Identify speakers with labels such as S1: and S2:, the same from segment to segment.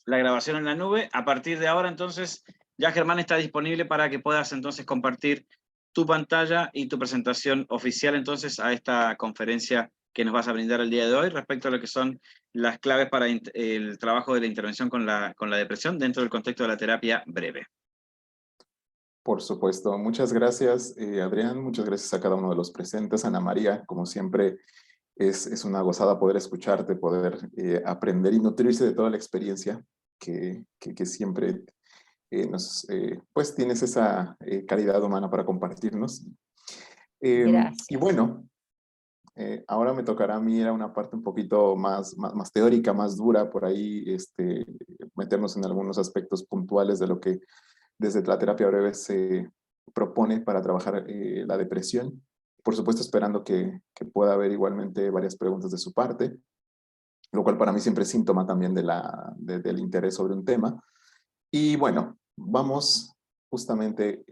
S1: la grabación en la nube. A partir de ahora, entonces, ya Germán está disponible para que puedas entonces compartir tu pantalla y tu presentación oficial entonces a esta conferencia que nos vas a brindar el día de hoy respecto a lo que son las claves para el trabajo de la intervención con la depresión dentro del contexto de la terapia breve.
S2: Por supuesto. Muchas gracias, Adrián. Muchas gracias a cada uno de los presentes. Ana María, como siempre, es una gozada poder escucharte, poder aprender y nutrirse de toda la experiencia que siempre pues tienes esa calidad humana para compartirnos. Y
S3: Gracias.
S2: bueno, ahora me tocará a mí ir a una parte un poquito más teórica, más dura, por ahí meternos en algunos aspectos puntuales de lo que desde la terapia breve se propone para trabajar la depresión. Por supuesto, esperando que pueda haber igualmente varias preguntas de su parte, lo cual para mí siempre es síntoma también del interés sobre un tema. Y bueno, vamos justamente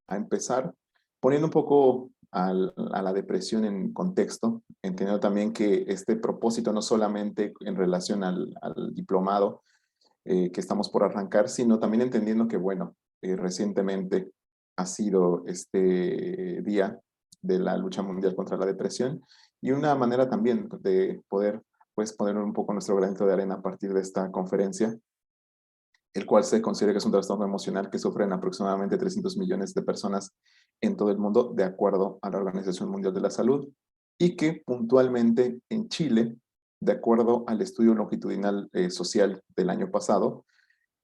S2: a empezar poniendo un poco a la depresión en contexto, entendiendo también que este propósito no solamente en relación al diplomado que estamos por arrancar, sino también entendiendo que, bueno, recientemente ha sido este día de la lucha mundial contra la depresión y una manera también de poder pues poner un poco nuestro granito de arena a partir de esta conferencia, el cual se considera que es un trastorno emocional que sufren aproximadamente 300 millones de personas en todo el mundo, de acuerdo a la Organización Mundial de la Salud, y que puntualmente en Chile, de acuerdo al estudio longitudinal social del año pasado,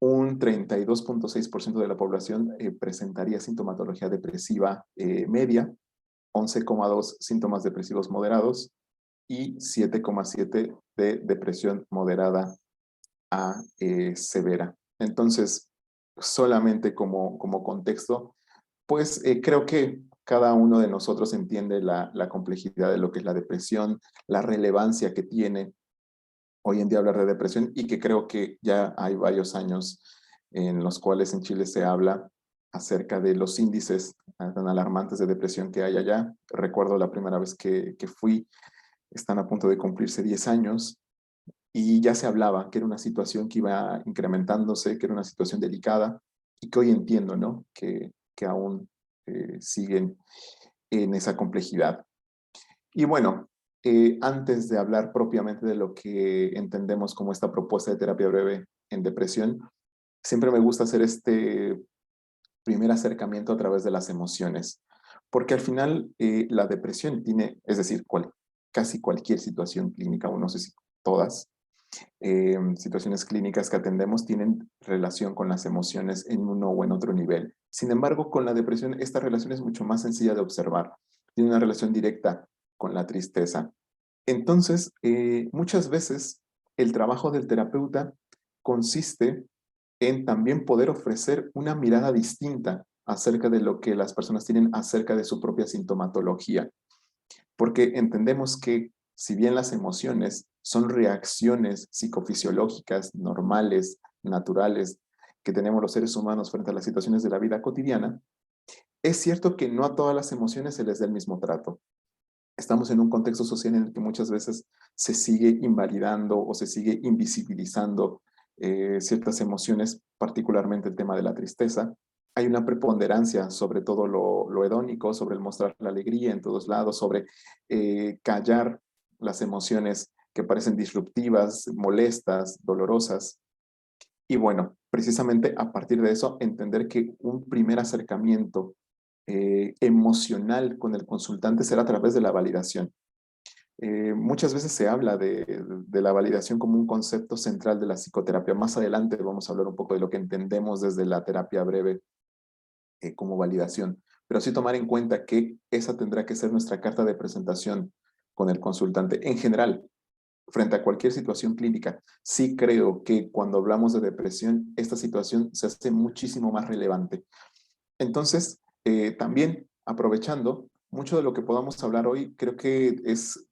S2: un 32.6% de la población presentaría sintomatología depresiva media, 11,2 síntomas depresivos moderados y 7,7 de depresión moderada a severa. Entonces, solamente como contexto, pues creo que cada uno de nosotros entiende la complejidad de lo que es la depresión, la relevancia que tiene hoy en día hablar de depresión y que creo que ya hay varios años en los cuales en Chile se habla acerca de los índices tan alarmantes de depresión que hay allá. Recuerdo la primera vez que fui, están a punto de cumplirse 10 años y ya se hablaba que era una situación que iba incrementándose, que era una situación delicada y que hoy entiendo, ¿no? Que aún siguen en esa complejidad. Y bueno, antes de hablar propiamente de lo que entendemos como esta propuesta de terapia breve en depresión, siempre me gusta hacer este primer acercamiento a través de las emociones, porque al final la depresión tiene, es decir, casi cualquier situación clínica, o no sé si todas, situaciones clínicas que atendemos tienen relación con las emociones en uno o en otro nivel. Sin embargo, con la depresión esta relación es mucho más sencilla de observar. Tiene una relación directa con la tristeza. Entonces, muchas veces el trabajo del terapeuta consiste en también poder ofrecer una mirada distinta acerca de lo que las personas tienen acerca de su propia sintomatología, porque entendemos que si bien las emociones son reacciones psicofisiológicas normales, naturales, que tenemos los seres humanos frente a las situaciones de la vida cotidiana, es cierto que no a todas las emociones se les da el mismo trato. Estamos en un contexto social en el que muchas veces se sigue invalidando o se sigue invisibilizando ciertas emociones, particularmente el tema de la tristeza. Hay una preponderancia sobre todo lo hedónico, sobre el mostrar la alegría en todos lados, sobre callar las emociones que parecen disruptivas, molestas, dolorosas. Y bueno, precisamente a partir de eso, entender que un primer acercamiento emocional con el consultante será a través de la validación. Muchas veces se habla de la validación como un concepto central de la psicoterapia. Más adelante vamos a hablar un poco de lo que entendemos desde la terapia breve como validación, pero sí tomar en cuenta que esa tendrá que ser nuestra carta de presentación con el consultante en general, frente a cualquier situación clínica. Sí creo que cuando hablamos de depresión, esta situación se hace muchísimo más relevante. Entonces, también aprovechando, mucho de lo que podamos hablar hoy creo que es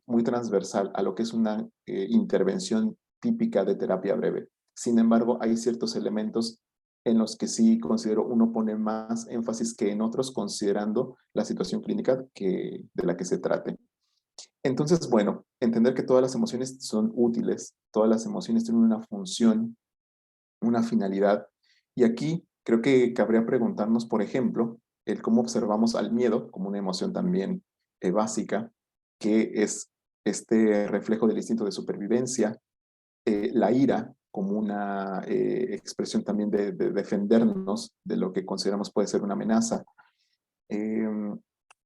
S2: muy transversal a lo que es una intervención típica de terapia breve. Sin embargo, hay ciertos elementos en los que sí considero uno pone más énfasis que en otros, considerando la situación clínica de la que se trate. Entonces, bueno, entender que todas las emociones son útiles, todas las emociones tienen una función, una finalidad. Y aquí creo que cabría preguntarnos, por ejemplo, el cómo observamos al miedo como una emoción también básica, que es este reflejo del instinto de supervivencia, la ira como una expresión también de defendernos de lo que consideramos puede ser una amenaza. Eh,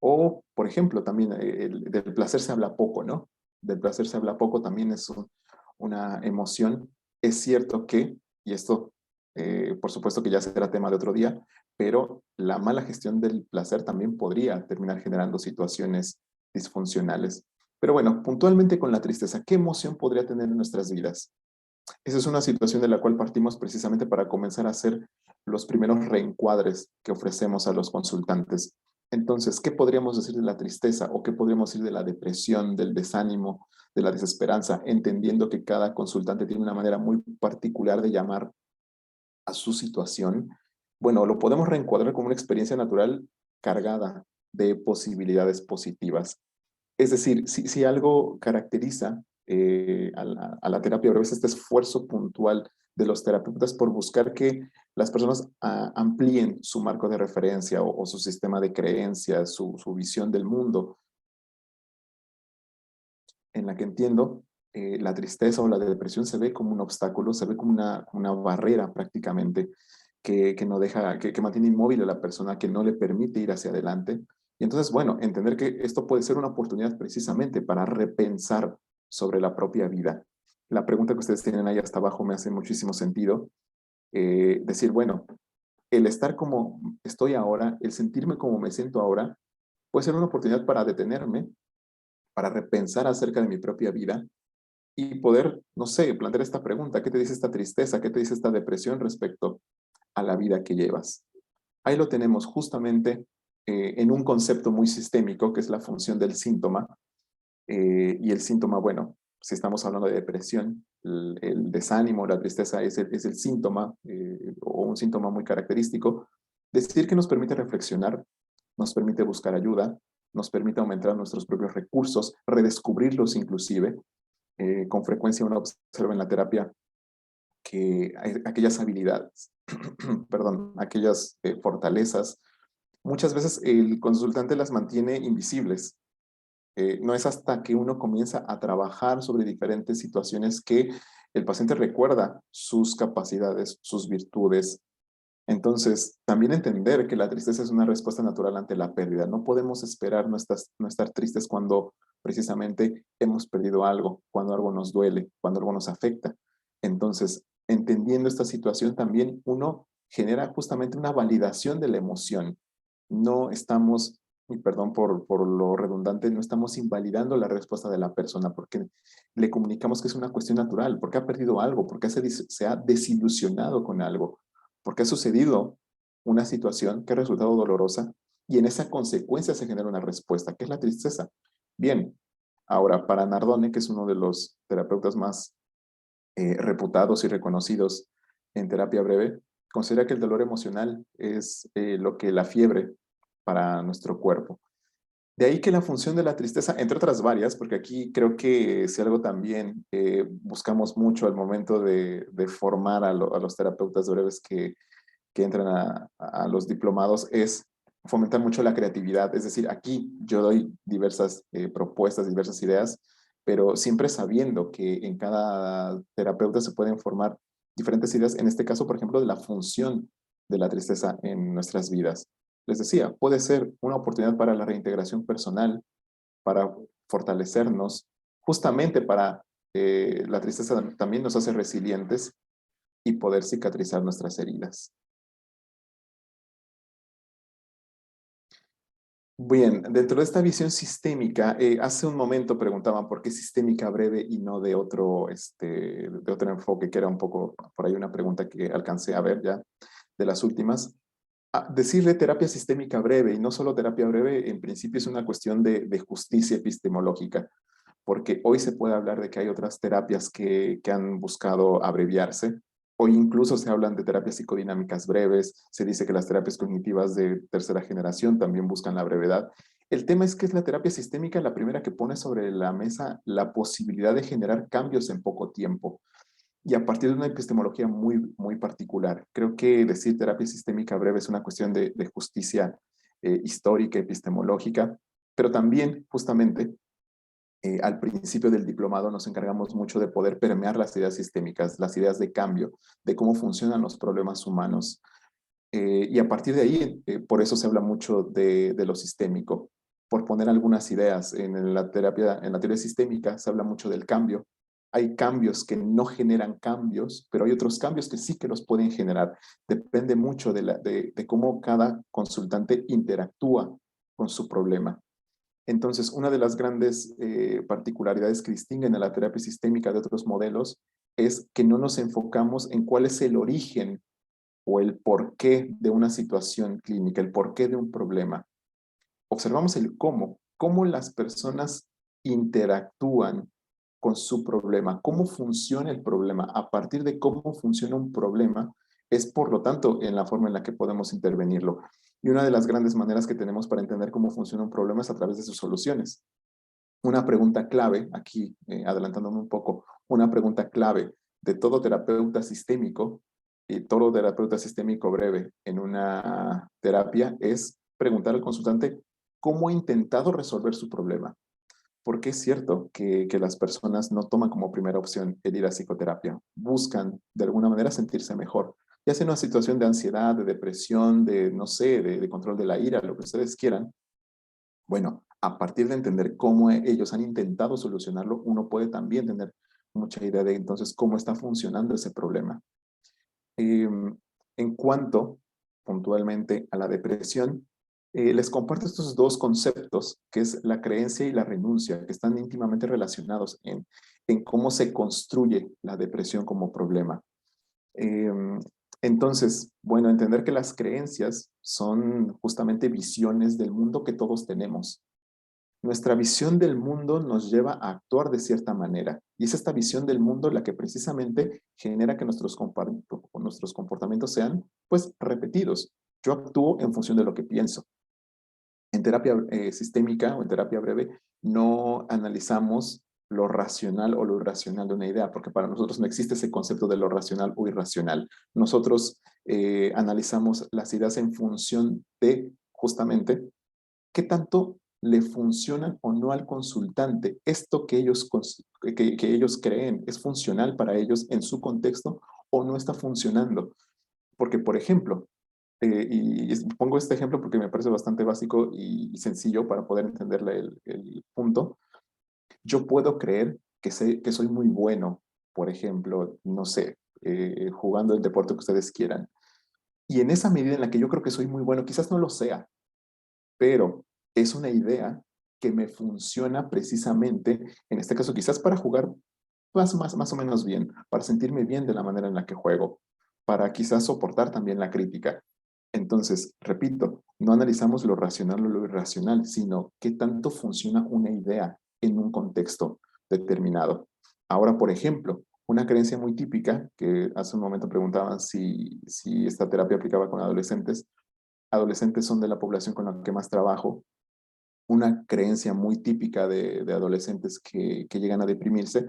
S2: o, por ejemplo, también del placer se habla poco, ¿no? Del placer se habla poco también es una emoción. Es cierto que, y esto por supuesto que ya será tema de otro día, pero la mala gestión del placer también podría terminar generando situaciones disfuncionales. Pero bueno, puntualmente con la tristeza, ¿qué emoción podría tener en nuestras vidas? Esa es una situación de la cual partimos precisamente para comenzar a hacer los primeros reencuadres que ofrecemos a los consultantes. Entonces, ¿qué podríamos decir de la tristeza o qué podríamos decir de la depresión, del desánimo, de la desesperanza, entendiendo que cada consultante tiene una manera muy particular de llamar a su situación? Bueno, lo podemos reencuadrar como una experiencia natural cargada de posibilidades positivas. Es decir, si algo caracteriza a la terapia breve es este esfuerzo puntual de los terapeutas por buscar que las personas amplíen su marco de referencia o su sistema de creencias, su visión del mundo, en la que entiendo la tristeza o la depresión se ve como un obstáculo, se ve como una barrera prácticamente que no deja, que mantiene inmóvil a la persona, que no le permite ir hacia adelante. Y entonces, bueno, entender que esto puede ser una oportunidad precisamente para repensar sobre la propia vida. La pregunta que ustedes tienen ahí hasta abajo me hace muchísimo sentido. Decir, bueno, el estar como estoy ahora, el sentirme como me siento ahora, puede ser una oportunidad para detenerme, para repensar acerca de mi propia vida y poder, no sé, plantear esta pregunta: ¿qué te dice esta tristeza? ¿Qué te dice esta depresión respecto a la vida que llevas? Ahí lo tenemos justamente en un concepto muy sistémico, que es la función del síntoma. Y el síntoma, bueno, si estamos hablando de depresión, el desánimo, la tristeza es el síntoma o un síntoma muy característico. Decir que nos permite reflexionar, nos permite buscar ayuda, nos permite aumentar nuestros propios recursos, redescubrirlos inclusive. Con frecuencia uno observa en la terapia que hay aquellas habilidades, perdón, aquellas fortalezas, muchas veces el consultante las mantiene invisibles. No es hasta que uno comienza a trabajar sobre diferentes situaciones que el paciente recuerda sus capacidades, sus virtudes. Entonces, también entender que la tristeza es una respuesta natural ante la pérdida. No podemos esperar no estar tristes cuando precisamente hemos perdido algo, cuando algo nos duele, cuando algo nos afecta. Entonces, entendiendo esta situación también uno genera justamente una validación de la emoción. No estamos, y perdón por lo redundante, no estamos invalidando la respuesta de la persona porque le comunicamos que es una cuestión natural, porque ha perdido algo, porque se ha desilusionado con algo, porque ha sucedido una situación que ha resultado dolorosa y en esa consecuencia se genera una respuesta, que es la tristeza. Bien, ahora para Nardone, que es uno de los terapeutas más reputados y reconocidos en terapia breve, considera que el dolor emocional es lo que la fiebre para nuestro cuerpo. De ahí que la función de la tristeza, entre otras varias, porque aquí creo que si algo también buscamos mucho al momento de formar a los terapeutas breves que entran a los diplomados, es fomentar mucho la creatividad. Es decir, aquí yo doy diversas propuestas, diversas ideas, pero siempre sabiendo que en cada terapeuta se pueden formar diferentes ideas, en este caso, por ejemplo, de la función de la tristeza en nuestras vidas. Les decía, puede ser una oportunidad para la reintegración personal, para fortalecernos, justamente para la tristeza también nos hace resilientes y poder cicatrizar nuestras heridas. Bien, dentro de esta visión sistémica, hace un momento preguntaban por qué sistémica breve y no de otro enfoque, que era un poco por ahí una pregunta que alcancé a ver ya de las últimas. Decirle terapia sistémica breve y no solo terapia breve, en principio es una cuestión de justicia epistemológica, porque hoy se puede hablar de que hay otras terapias que han buscado abreviarse. Hoy incluso se hablan de terapias psicodinámicas breves, se dice que las terapias cognitivas de tercera generación también buscan la brevedad. El tema es que es la terapia sistémica la primera que pone sobre la mesa la posibilidad de generar cambios en poco tiempo y a partir de una epistemología muy particular. Creo que decir terapia sistémica breve es una cuestión de justicia histórica, epistemológica, pero también justamente al principio del diplomado nos encargamos mucho de poder permear las ideas sistémicas, las ideas de cambio, de cómo funcionan los problemas humanos. Y a partir de ahí, por eso se habla mucho de lo sistémico. Por poner algunas ideas, en la teoría sistémica se habla mucho del cambio. Hay cambios que no generan cambios, pero hay otros cambios que sí que los pueden generar. Depende mucho de cómo cada consultante interactúa con su problema. Entonces, una de las grandes particularidades que distinguen a la terapia sistémica de otros modelos es que no nos enfocamos en cuál es el origen o el porqué de una situación clínica, el porqué de un problema. Observamos el cómo las personas interactúan con su problema, cómo funciona el problema. A partir de cómo funciona un problema, es por lo tanto en la forma en la que podemos intervenirlo. Y una de las grandes maneras que tenemos para entender cómo funciona un problema es a través de sus soluciones. Una pregunta clave, aquí adelantándome un poco, una pregunta clave de todo terapeuta sistémico y todo terapeuta sistémico breve en una terapia es preguntar al consultante cómo ha intentado resolver su problema. Porque es cierto que las personas no toman como primera opción el ir a psicoterapia. Buscan de alguna manera sentirse mejor. Ya sea en una situación de ansiedad, de depresión, de no sé, de control de la ira, lo que ustedes quieran. Bueno, a partir de entender cómo ellos han intentado solucionarlo, uno puede también tener mucha idea de entonces cómo está funcionando ese problema. En cuanto puntualmente a la depresión, les comparto estos dos conceptos, que es la creencia y la renuncia, que están íntimamente relacionados en cómo se construye la depresión como problema. Eh, entonces, bueno, entender que las creencias son justamente visiones del mundo que todos tenemos. Nuestra visión del mundo nos lleva a actuar de cierta manera. Y es esta visión del mundo la que precisamente genera que nuestros comportamientos sean, pues, repetidos. Yo actúo en función de lo que pienso. En terapia sistémica o en terapia breve no analizamos lo racional o lo irracional de una idea, porque para nosotros no existe ese concepto de lo racional o irracional. Nosotros analizamos las ideas en función de, justamente, qué tanto le funcionan o no al consultante. Esto que ellos creen es funcional para ellos en su contexto o no está funcionando. Porque, por ejemplo, pongo este ejemplo porque me parece bastante básico y sencillo para poder entenderle el punto. Yo puedo creer que soy muy bueno, por ejemplo, no sé, jugando el deporte que ustedes quieran. Y en esa medida en la que yo creo que soy muy bueno, quizás no lo sea, pero es una idea que me funciona precisamente, en este caso quizás para jugar más o menos bien, para sentirme bien de la manera en la que juego, para quizás soportar también la crítica. Entonces, repito, no analizamos lo racional o lo irracional, sino qué tanto funciona una idea en un contexto determinado. Ahora, por ejemplo, una creencia muy típica, que hace un momento preguntaban si esta terapia aplicaba con adolescentes. Adolescentes son de la población con la que más trabajo. Una creencia muy típica de adolescentes que llegan a deprimirse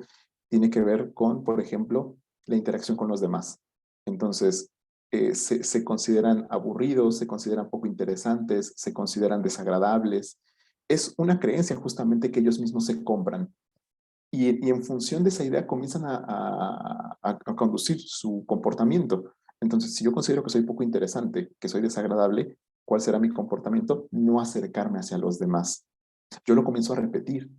S2: tiene que ver con, por ejemplo, la interacción con los demás. Entonces, se consideran aburridos, se consideran poco interesantes, se consideran desagradables. Es una creencia justamente que ellos mismos se compran. Y en función de esa idea comienzan a conducir su comportamiento. Entonces, si yo considero que soy poco interesante, que soy desagradable, ¿cuál será mi comportamiento? No acercarme hacia los demás. Yo lo comienzo a repetir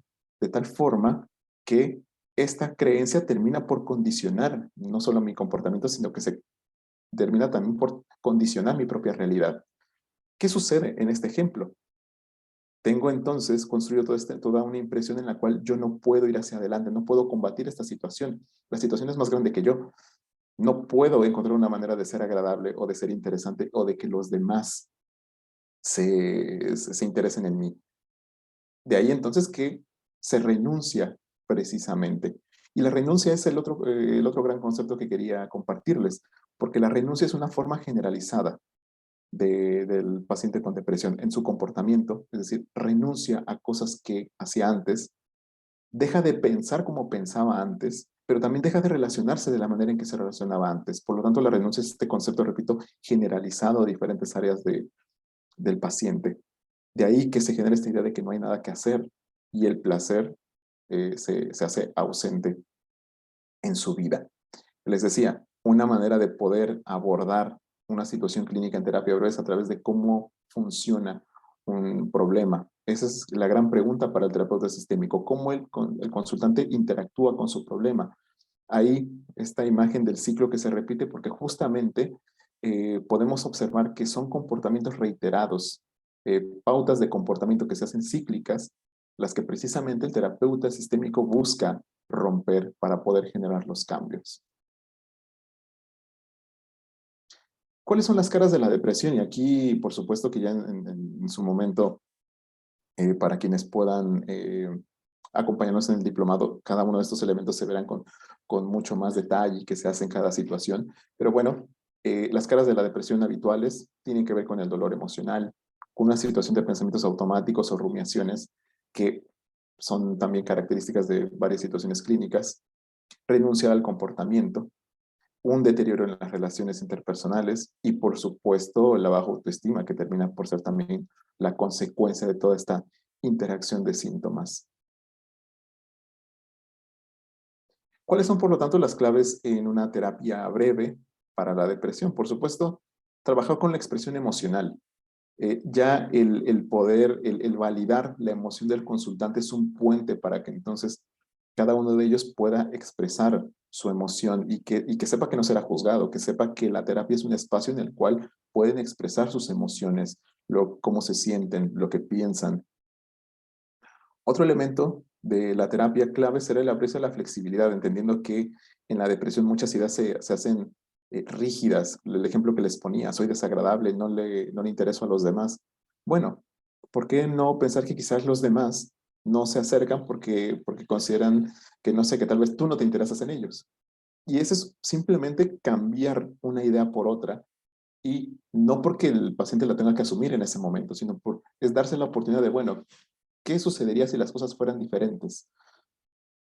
S2: de tal forma que esta creencia termina por condicionar no solo mi comportamiento, sino que se termina también por condicionar mi propia realidad. ¿Qué sucede en este ejemplo? Tengo entonces construido toda una impresión en la cual yo no puedo ir hacia adelante, no puedo combatir esta situación. La situación es más grande que yo. No puedo encontrar una manera de ser agradable o de ser interesante o de que los demás se interesen en mí. De ahí entonces que se renuncia precisamente. Y la renuncia es el otro gran concepto que quería compartirles, porque la renuncia es una forma generalizada. del paciente con depresión en su comportamiento, es decir, renuncia a cosas que hacía antes, deja de pensar como pensaba antes, pero también deja de relacionarse de la manera en que se relacionaba antes. Por lo tanto, la renuncia es este concepto, repito, generalizado a diferentes áreas del paciente. De ahí que se genera esta idea de que no hay nada que hacer y el placer se hace ausente en su vida. Les decía, una manera de poder abordar una situación clínica en terapia breve es a través de cómo funciona un problema. Esa es la gran pregunta para el terapeuta sistémico, cómo el consultante interactúa con su problema. Ahí esta imagen del ciclo que se repite porque justamente podemos observar que son comportamientos reiterados, pautas de comportamiento que se hacen cíclicas, las que precisamente el terapeuta sistémico busca romper para poder generar los cambios. ¿Cuáles son las caras de la depresión? Y aquí, por supuesto que ya en su momento, para quienes puedan acompañarnos en el diplomado, cada uno de estos elementos se verán con mucho más detalle que se hace en cada situación. Pero bueno, las caras de la depresión habituales tienen que ver con el dolor emocional, con una situación de pensamientos automáticos o rumiaciones que son también características de varias situaciones clínicas, renunciar al comportamiento, un deterioro en las relaciones interpersonales y, por supuesto, la baja autoestima, que termina por ser también la consecuencia de toda esta interacción de síntomas. ¿Cuáles son, por lo tanto, las claves en una terapia breve para la depresión? Por supuesto, trabajar con la expresión emocional. Ya el poder, el validar la emoción del consultante es un puente para que entonces cada uno de ellos pueda expresar su emoción y que sepa que no será juzgado, que sepa que la terapia es un espacio en el cual pueden expresar sus emociones, cómo se sienten, lo que piensan. Otro elemento de la terapia clave será el aprecio a la flexibilidad, entendiendo que en la depresión muchas ideas se hacen rígidas. El ejemplo que les ponía, soy desagradable, no le intereso a los demás. Bueno, ¿por qué no pensar que quizás los demás no se acercan porque consideran que no sé, que tal vez tú no te interesas en ellos? Y eso es simplemente cambiar una idea por otra y no porque el paciente la tenga que asumir en ese momento, sino es darse la oportunidad de, bueno, ¿qué sucedería si las cosas fueran diferentes?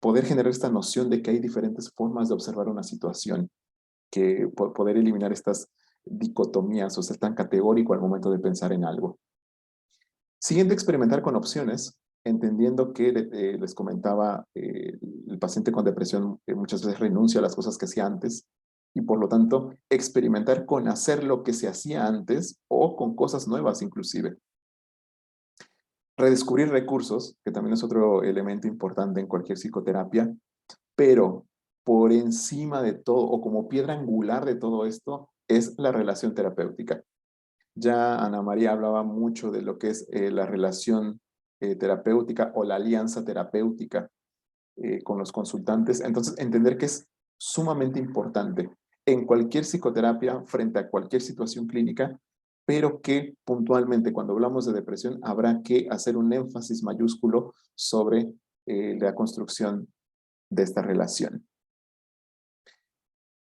S2: Poder generar esta noción de que hay diferentes formas de observar una situación, que poder eliminar estas dicotomías o ser tan categórico al momento de pensar en algo. Siguiente, experimentar con opciones, entendiendo que les comentaba, el paciente con depresión muchas veces renuncia a las cosas que hacía antes y por lo tanto experimentar con hacer lo que se hacía antes o con cosas nuevas inclusive. Redescubrir recursos, que también es otro elemento importante en cualquier psicoterapia, pero por encima de todo, o como piedra angular de todo esto, es la relación terapéutica. Ya Ana María hablaba mucho de lo que es la relación terapéutica o la alianza terapéutica con los consultantes. Entonces, entender que es sumamente importante en cualquier psicoterapia frente a cualquier situación clínica, pero que puntualmente cuando hablamos de depresión habrá que hacer un énfasis mayúsculo sobre la construcción de esta relación.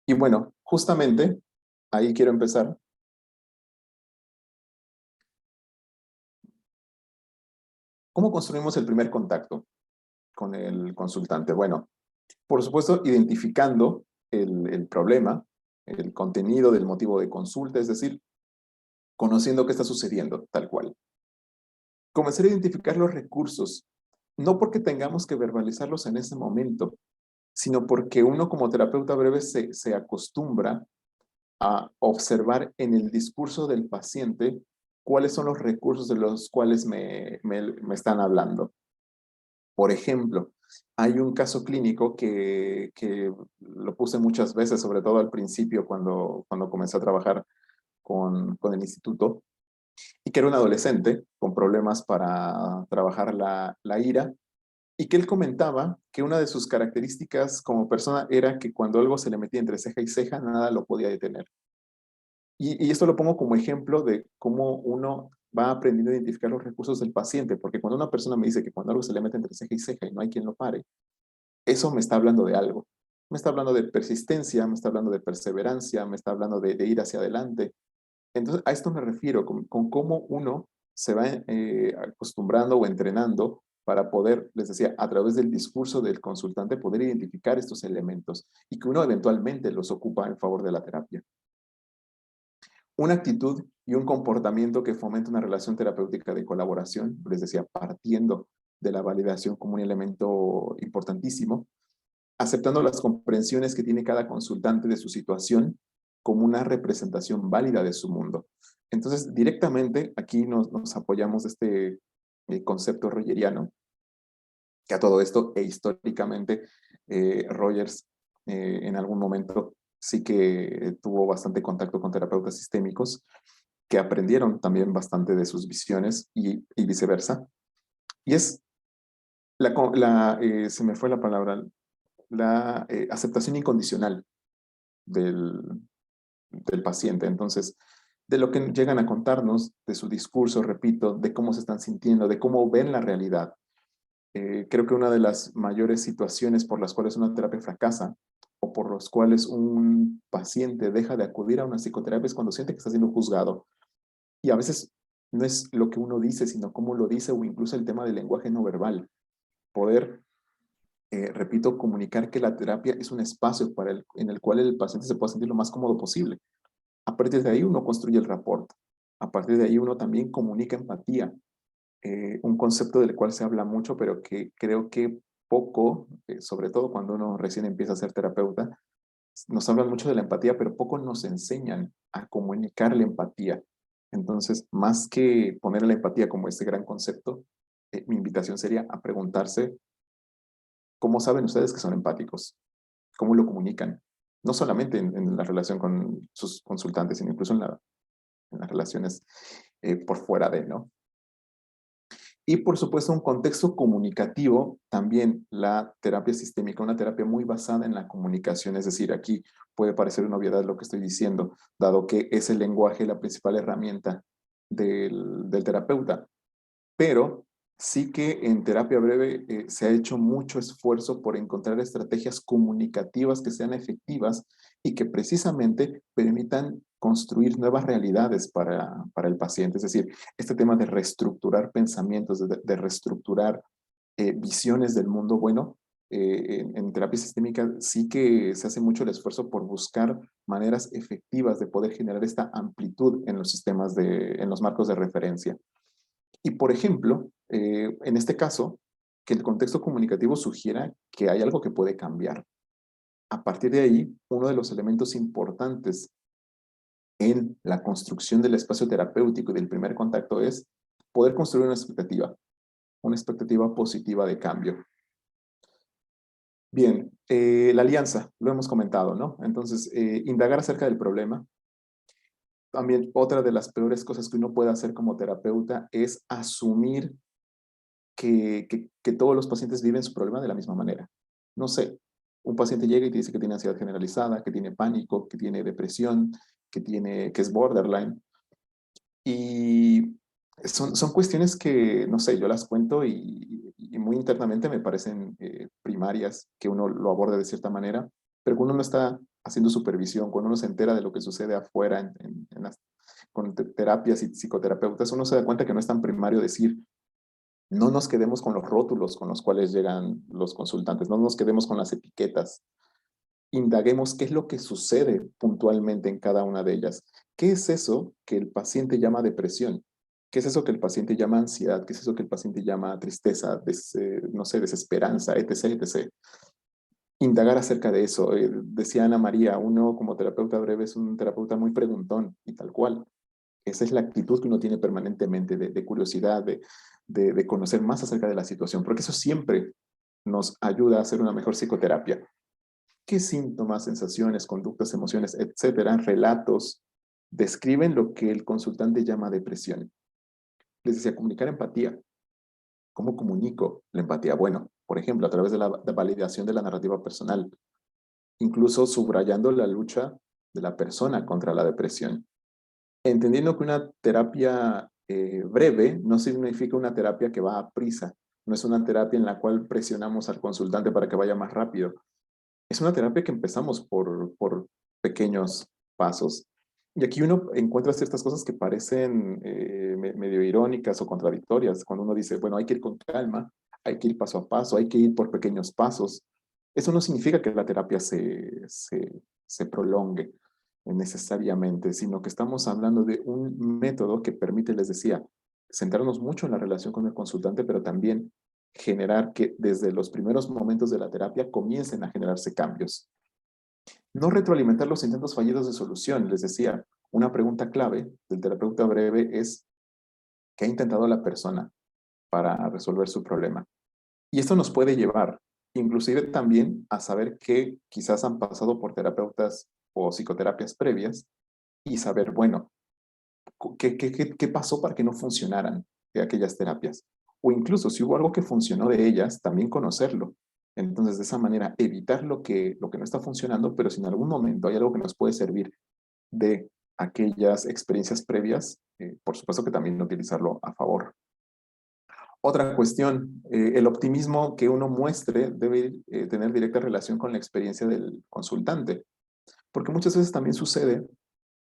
S2: Y bueno, justamente ahí quiero empezar. ¿Cómo construimos el primer contacto con el consultante? Bueno, por supuesto, identificando el problema, el contenido del motivo de consulta, es decir, conociendo qué está sucediendo, tal cual. Comenzar a identificar los recursos, no porque tengamos que verbalizarlos en ese momento, sino porque uno como terapeuta breve se acostumbra a observar en el discurso del paciente cuáles son los recursos de los cuales me están hablando. Por ejemplo, hay un caso clínico que lo puse muchas veces, sobre todo al principio cuando comencé a trabajar con el instituto, y que era un adolescente con problemas para trabajar la ira, y que él comentaba que una de sus características como persona era que cuando algo se le metía entre ceja y ceja, nada lo podía detener. Y esto lo pongo como ejemplo de cómo uno va aprendiendo a identificar los recursos del paciente, porque cuando una persona me dice que cuando algo se le mete entre ceja y ceja y no hay quien lo pare, eso me está hablando de algo. Me está hablando de persistencia, me está hablando de perseverancia, me está hablando de ir hacia adelante. Entonces, a esto me refiero, con cómo uno se va acostumbrando o entrenando para poder, les decía, a través del discurso del consultante, poder identificar estos elementos y que uno eventualmente los ocupa en favor de la terapia. Una actitud y un comportamiento que fomenta una relación terapéutica de colaboración, les decía, partiendo de la validación como un elemento importantísimo, aceptando las comprensiones que tiene cada consultante de su situación como una representación válida de su mundo. Entonces, directamente aquí nos apoyamos de este concepto rogeriano, que a todo esto, e históricamente, Rogers en algún momento sí que tuvo bastante contacto con terapeutas sistémicos que aprendieron también bastante de sus visiones y viceversa. Y es, se me fue la palabra, la aceptación incondicional del, del paciente. Entonces, de lo que llegan a contarnos, de su discurso, repito, de cómo se están sintiendo, de cómo ven la realidad. Creo que una de las mayores situaciones por las cuales una terapia fracasa o por las cuales un paciente deja de acudir a una psicoterapia es cuando siente que está siendo juzgado. Y a veces no es lo que uno dice, sino cómo lo dice o incluso el tema del lenguaje no verbal. Poder, repito, comunicar que la terapia es un espacio en el cual el paciente se pueda sentir lo más cómodo posible. A partir de ahí uno construye el rapport. A partir de ahí uno también comunica empatía. Un concepto del cual se habla mucho, pero que creo que poco, sobre todo cuando uno recién empieza a ser terapeuta, nos hablan mucho de la empatía, pero poco nos enseñan a comunicar la empatía. Entonces, más que poner la empatía como este gran concepto, mi invitación sería a preguntarse, ¿cómo saben ustedes que son empáticos? ¿Cómo lo comunican? No solamente en la relación con sus consultantes, sino incluso en las relaciones por fuera de, ¿no? Y por supuesto un contexto comunicativo, también la terapia sistémica, una terapia muy basada en la comunicación, es decir, aquí puede parecer una obviedad lo que estoy diciendo, dado que es el lenguaje la principal herramienta del terapeuta, pero sí que en terapia breve se ha hecho mucho esfuerzo por encontrar estrategias comunicativas que sean efectivas y que precisamente permitan construir nuevas realidades para el paciente. Es decir, este tema de reestructurar pensamientos, de reestructurar visiones del mundo, bueno, en terapia sistémica sí que se hace mucho el esfuerzo por buscar maneras efectivas de poder generar esta amplitud en los sistemas en los marcos de referencia. Y, por ejemplo, en este caso, que el contexto comunicativo sugiera que hay algo que puede cambiar. A partir de ahí, uno de los elementos importantes en la construcción del espacio terapéutico y del primer contacto es poder construir una expectativa positiva de cambio. Bien, la alianza, lo hemos comentado, ¿no? Entonces, indagar acerca del problema. También otra de las peores cosas que uno puede hacer como terapeuta es asumir que todos los pacientes viven su problema de la misma manera. No sé, un paciente llega y te dice que tiene ansiedad generalizada, que tiene pánico, que tiene depresión, que es borderline. Y son cuestiones que, no sé, yo las cuento y muy internamente me parecen primarias, que uno lo aborde de cierta manera, pero cuando uno no está haciendo supervisión, cuando uno se entera de lo que sucede afuera con terapias y psicoterapeutas, uno se da cuenta que no es tan primario decir, no nos quedemos con los rótulos con los cuales llegan los consultantes, no nos quedemos con las etiquetas. Indaguemos qué es lo que sucede puntualmente en cada una de ellas. ¿Qué es eso que el paciente llama depresión? ¿Qué es eso que el paciente llama ansiedad? ¿Qué es eso que el paciente llama tristeza, no sé, desesperanza, etc., etc.? Indagar acerca de eso. Decía Ana María, uno como terapeuta breve es un terapeuta muy preguntón y tal cual. Esa es la actitud que uno tiene permanentemente de curiosidad, de conocer más acerca de la situación, porque eso siempre nos ayuda a hacer una mejor psicoterapia. ¿Qué síntomas, sensaciones, conductas, emociones, etcétera, relatos describen lo que el consultante llama depresión? Les decía, comunicar empatía. ¿Cómo comunico la empatía? Bueno, por ejemplo, a través de la validación de la narrativa personal, incluso subrayando la lucha de la persona contra la depresión. Entendiendo que una terapia breve no significa una terapia que va a prisa, no es una terapia en la cual presionamos al consultante para que vaya más rápido. Es una terapia que empezamos por pequeños pasos. Y aquí uno encuentra ciertas cosas que parecen medio irónicas o contradictorias, cuando uno dice, bueno, hay que ir con calma, hay que ir paso a paso, hay que ir por pequeños pasos. Eso no significa que la terapia se prolongue necesariamente, sino que estamos hablando de un método que permite, les decía, centrarnos mucho en la relación con el consultante, pero también generar que desde los primeros momentos de la terapia comiencen a generarse cambios. No retroalimentar los intentos fallidos de solución. Les decía, una pregunta clave del terapeuta breve es ¿qué ha intentado la persona para resolver su problema? Y esto nos puede llevar, inclusive también a saber que quizás han pasado por terapeutas o psicoterapias previas y saber, bueno, ¿qué pasó para que no funcionaran aquellas terapias? O incluso si hubo algo que funcionó de ellas, también conocerlo. Entonces, de esa manera, evitar lo que no está funcionando, pero si en algún momento hay algo que nos puede servir de aquellas experiencias previas, por supuesto que también utilizarlo a favor. Otra cuestión, el optimismo que uno muestre debe tener directa relación con la experiencia del consultante, porque muchas veces también sucede,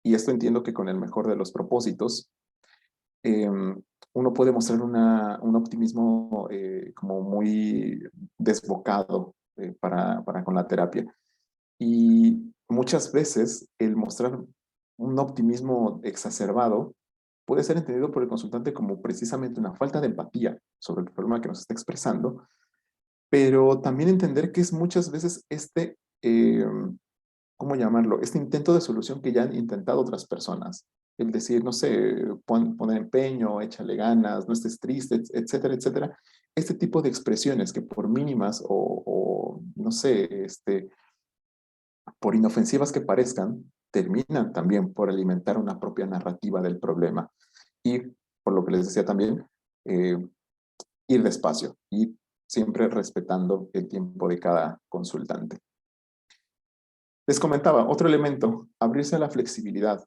S2: y esto entiendo que con el mejor de los propósitos, uno puede mostrar un optimismo como muy desbocado para con la terapia. Y muchas veces el mostrar un optimismo exacerbado puede ser entendido por el consultante como precisamente una falta de empatía sobre el problema que nos está expresando, pero también entender que es muchas veces ¿cómo llamarlo? Este intento de solución que ya han intentado otras personas. El decir, no sé, poner empeño, échale ganas, no estés triste, etcétera, etcétera. Este tipo de expresiones que por mínimas o no sé, por inofensivas que parezcan, terminan también por alimentar una propia narrativa del problema. Y por lo que les decía también, eh, ir despacio y siempre respetando el tiempo de cada consultante. Les comentaba, otro elemento, abrirse a la flexibilidad.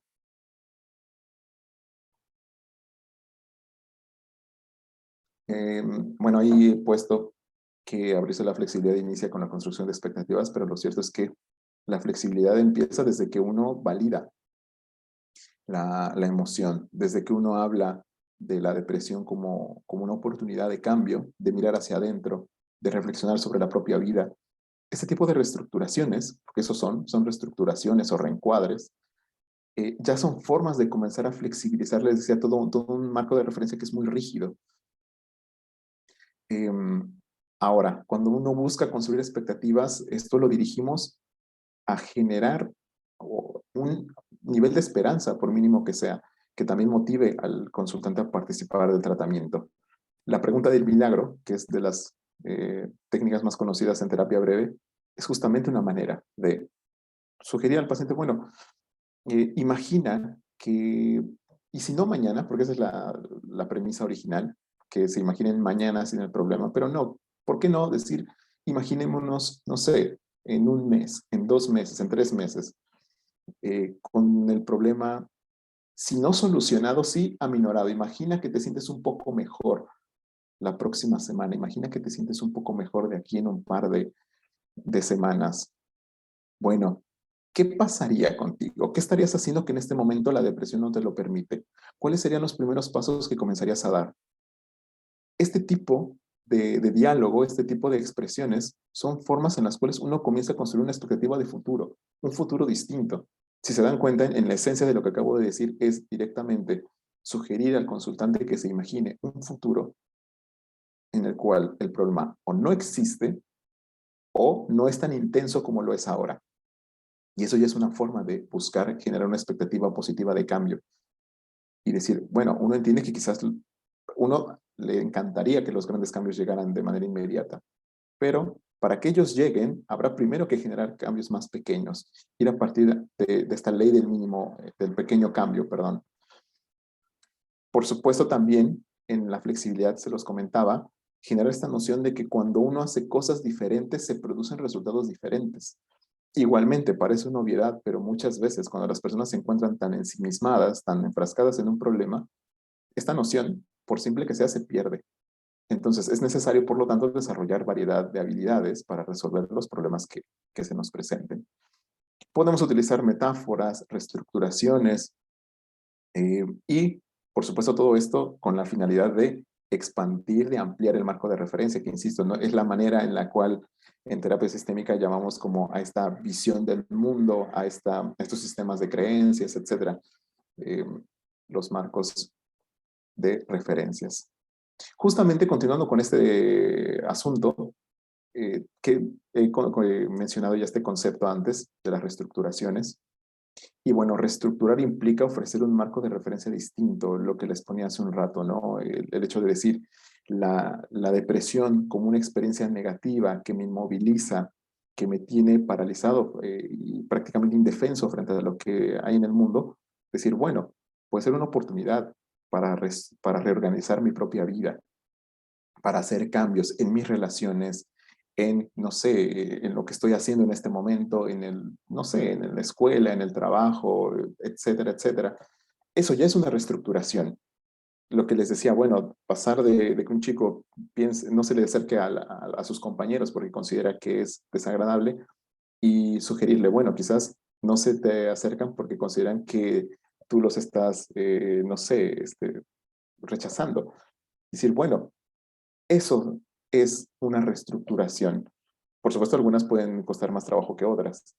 S2: Bueno, ahí he puesto que abrirse a la flexibilidad inicia con la construcción de expectativas, pero lo cierto es que la flexibilidad empieza desde que uno valida la emoción, desde que uno habla de la depresión como una oportunidad de cambio, de mirar hacia adentro, de reflexionar sobre la propia vida. Este tipo de reestructuraciones, porque eso son reestructuraciones o reencuadres, ya son formas de comenzar a flexibilizar, les decía, todo un marco de referencia que es muy rígido. Eh, Ahora, cuando uno busca construir expectativas, esto lo dirigimos a generar un nivel de esperanza, por mínimo que sea, que también motive al consultante a participar del tratamiento. La pregunta del milagro, que es de las técnicas más conocidas en terapia breve, es justamente una manera de sugerir al paciente, bueno, imagina que, y si no mañana, porque esa es la premisa original, que se imaginen mañana sin el problema, pero no, ¿por qué no decir, imaginémonos, no sé, en un mes, en 2 meses, en 3 meses, con el problema, si no solucionado, sí aminorado. Imagina que te sientes un poco mejor la próxima semana, imagina que te sientes un poco mejor de aquí en un par de semanas. Bueno, ¿qué pasaría contigo? ¿Qué estarías haciendo que en este momento la depresión no te lo permite? ¿Cuáles serían los primeros pasos que comenzarías a dar? Este tipo de diálogo, este tipo de expresiones, son formas en las cuales uno comienza a construir una expectativa de futuro, un futuro distinto. Si se dan cuenta, en la esencia de lo que acabo de decir es directamente sugerir al consultante que se imagine un futuro en el cual el problema o no existe o no es tan intenso como lo es ahora. Y eso ya es una forma de buscar generar una expectativa positiva de cambio y decir, bueno, uno entiende que quizás uno le encantaría que los grandes cambios llegaran de manera inmediata, pero para que ellos lleguen, habrá primero que generar cambios más pequeños, ir a partir de esta ley del mínimo, del pequeño cambio, perdón. Por supuesto, también en la flexibilidad, se los comentaba, generar esta noción de que cuando uno hace cosas diferentes, se producen resultados diferentes. Igualmente, parece una obviedad, pero muchas veces cuando las personas se encuentran tan ensimismadas, tan enfrascadas en un problema, esta noción, por simple que sea, se pierde. Entonces, es necesario, por lo tanto, desarrollar variedad de habilidades para resolver los problemas que se nos presenten. Podemos utilizar metáforas, reestructuraciones, y, por supuesto, todo esto con la finalidad de expandir, de ampliar el marco de referencia, que insisto, ¿no? Es la manera en la cual en terapia sistémica llamamos como a esta visión del mundo, a estos sistemas de creencias, etcétera, eh, los marcos de referencias. Justamente continuando con este asunto, que he mencionado ya este concepto antes de las reestructuraciones. Y bueno, reestructurar implica ofrecer un marco de referencia distinto, lo que les ponía hace un rato, ¿no? El hecho de decir la depresión como una experiencia negativa que me inmoviliza, que me tiene paralizado y prácticamente indefenso frente a lo que hay en el mundo, decir, bueno, puede ser una oportunidad para reorganizar mi propia vida, para hacer cambios en mis relaciones, en, no sé, en lo que estoy haciendo en este momento, en el, no sé, en la escuela, en el trabajo, etcétera, etcétera. Eso ya es una reestructuración. Lo que les decía, bueno, pasar de que un chico piense, no se le acerque a sus compañeros porque considera que es desagradable y sugerirle, bueno, quizás no se te acercan porque consideran que tú los estás, no sé, rechazando. Decir, bueno, eso es una reestructuración. Por supuesto, algunas pueden costar más trabajo que otras.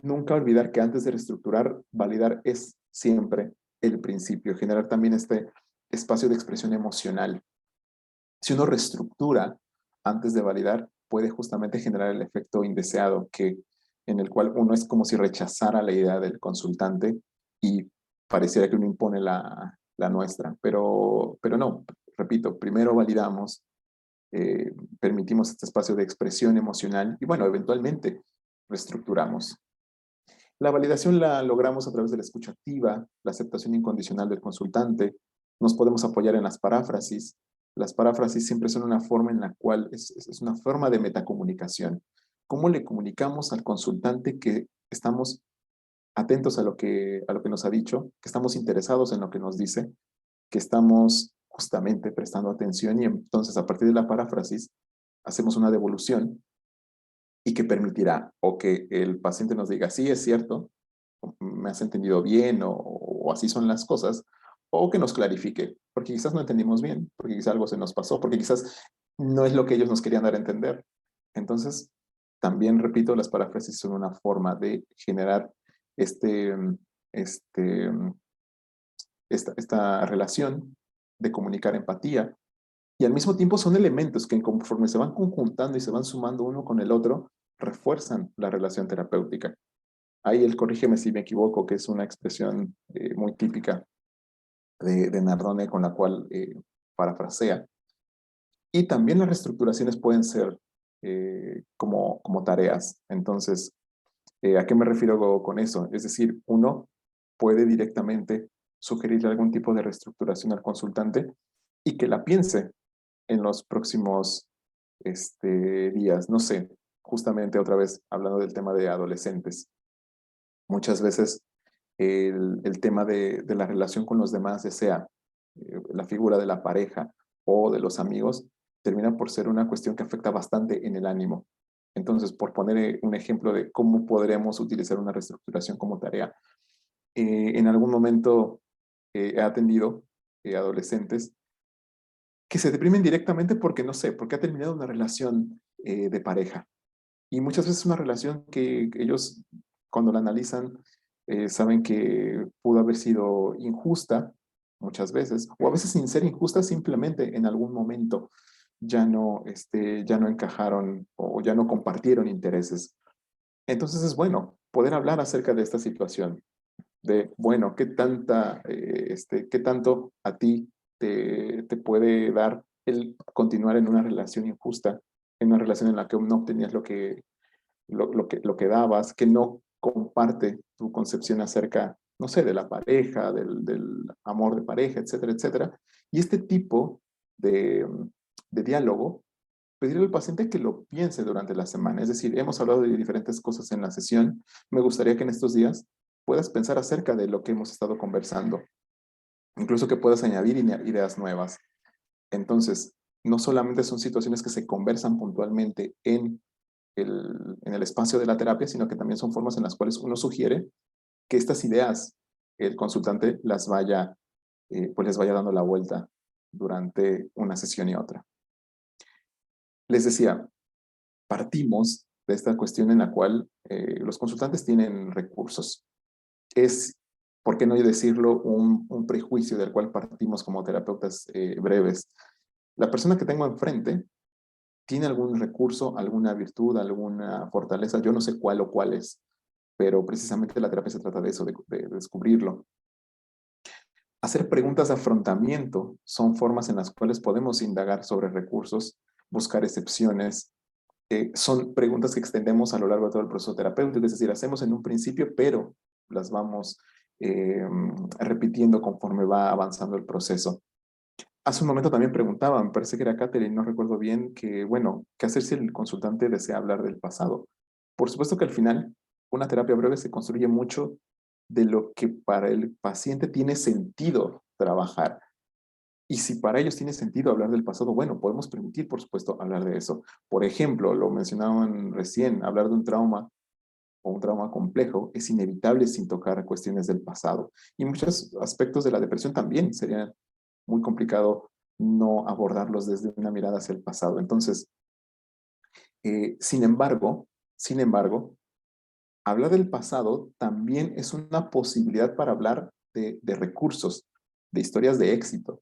S2: Nunca olvidar que antes de reestructurar, validar es siempre el principio, generar también este espacio de expresión emocional. Si uno reestructura antes de validar, puede justamente generar el efecto indeseado, en el cual uno es como si rechazara la idea del consultante y pareciera que uno impone la nuestra. Pero no, repito, primero validamos, permitimos este espacio de expresión emocional y bueno, eventualmente reestructuramos. La validación la logramos a través de la escucha activa, la aceptación incondicional del consultante. Nos podemos apoyar en las paráfrasis. Las paráfrasis siempre son una forma en la cual es una forma de metacomunicación. ¿Cómo le comunicamos al consultante que estamos atentos a lo que nos ha dicho, que estamos interesados en lo que nos dice, que estamos justamente prestando atención y entonces a partir de la paráfrasis hacemos una devolución y que permitirá o que el paciente nos diga, sí, es cierto, me has entendido bien o así son las cosas, o que nos clarifique, porque quizás no entendimos bien, porque quizás algo se nos pasó, porque quizás no es lo que ellos nos querían dar a entender. Entonces, también repito, las paráfrasis son una forma de generar este, este, esta relación, de comunicar empatía, y al mismo tiempo son elementos que conforme se van conjuntando y se van sumando uno con el otro, refuerzan la relación terapéutica. Ahí el corrígeme si me equivoco, que es una expresión muy típica de Nardone con la cual parafrasea. Y también las reestructuraciones pueden ser como tareas. Entonces, ¿a qué me refiero con eso? Es decir, uno puede directamente sugerirle algún tipo de reestructuración al consultante y que la piense en los próximos días. No sé, justamente otra vez hablando del tema de adolescentes. Muchas veces el tema de la relación con los demás, ya sea la figura de la pareja o de los amigos, termina por ser una cuestión que afecta bastante en el ánimo. Entonces, por poner un ejemplo de cómo podremos utilizar una reestructuración como tarea, en algún momento he atendido adolescentes que se deprimen directamente porque, no sé, porque ha terminado una relación de pareja. Y muchas veces una relación que ellos, cuando la analizan, saben que pudo haber sido injusta muchas veces, o a veces sin ser injusta, simplemente en algún momento ya no encajaron o ya no compartieron intereses. Entonces es bueno poder hablar acerca de esta situación, de, bueno, qué tanto a ti te puede dar el continuar en una relación injusta, en una relación en la que no obtenías lo que dabas, que no comparte tu concepción acerca, no sé, de la pareja, del amor de pareja, etcétera, etcétera. Y este tipo de, de diálogo, pedirle al paciente que lo piense durante la semana. Es decir, hemos hablado de diferentes cosas en la sesión. Me gustaría que en estos días puedas pensar acerca de lo que hemos estado conversando. Incluso que puedas añadir ideas nuevas. Entonces, no solamente son situaciones que se conversan puntualmente en en el espacio de la terapia, sino que también son formas en las cuales uno sugiere que estas ideas el consultante pues les vaya dando la vuelta durante una sesión y otra. Les decía, partimos de esta cuestión en la cual los consultantes tienen recursos. Es, ¿por qué no decirlo?, un prejuicio del cual partimos como terapeutas breves. La persona que tengo enfrente tiene algún recurso, alguna virtud, alguna fortaleza, yo no sé cuál o cuál es, pero precisamente la terapia se trata de eso, de descubrirlo. Hacer preguntas de afrontamiento son formas en las cuales podemos indagar sobre recursos, buscar excepciones. Son preguntas que extendemos a lo largo de todo el proceso terapéutico, es decir, hacemos en un principio, pero las vamos repitiendo conforme va avanzando el proceso. Hace un momento también preguntaba, me parece que era Catherine, no recuerdo bien, que bueno, ¿qué hacer si el consultante desea hablar del pasado? Por supuesto que al final, una terapia breve se construye mucho de lo que para el paciente tiene sentido trabajar. Y si para ellos tiene sentido hablar del pasado, bueno, podemos permitir, por supuesto, hablar de eso. Por ejemplo, lo mencionaban recién, hablar de un trauma o un trauma complejo es inevitable sin tocar cuestiones del pasado. Y muchos aspectos de la depresión también serían muy complicado no abordarlos desde una mirada hacia el pasado. Entonces, sin embargo, hablar del pasado también es una posibilidad para hablar de recursos, de historias de éxito.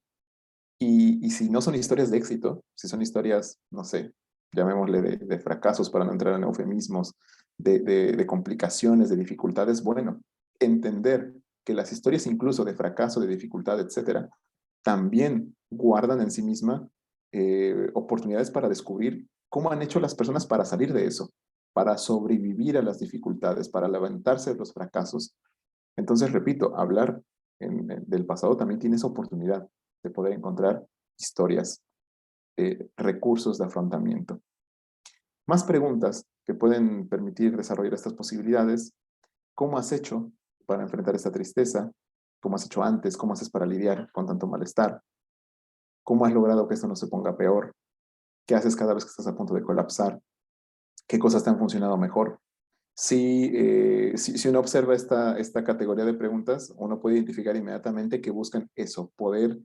S2: Y si no son historias de éxito, si son historias, no sé, llamémosle de fracasos para no entrar en eufemismos, de complicaciones, de dificultades, bueno, entender que las historias incluso de fracaso, de dificultad, etcétera, también guardan en sí misma oportunidades para descubrir cómo han hecho las personas para salir de eso, para sobrevivir a las dificultades, para levantarse de los fracasos. Entonces, repito, hablar del pasado también tiene esa oportunidad de poder encontrar historias, recursos de afrontamiento. Más preguntas que pueden permitir desarrollar estas posibilidades. ¿Cómo has hecho para enfrentar esta tristeza? ¿Cómo has hecho antes? ¿Cómo haces para lidiar con tanto malestar? ¿Cómo has logrado que esto no se ponga peor? ¿Qué haces cada vez que estás a punto de colapsar? ¿Qué cosas te han funcionado mejor? Si uno observa esta categoría de preguntas, uno puede identificar inmediatamente que buscan eso, poder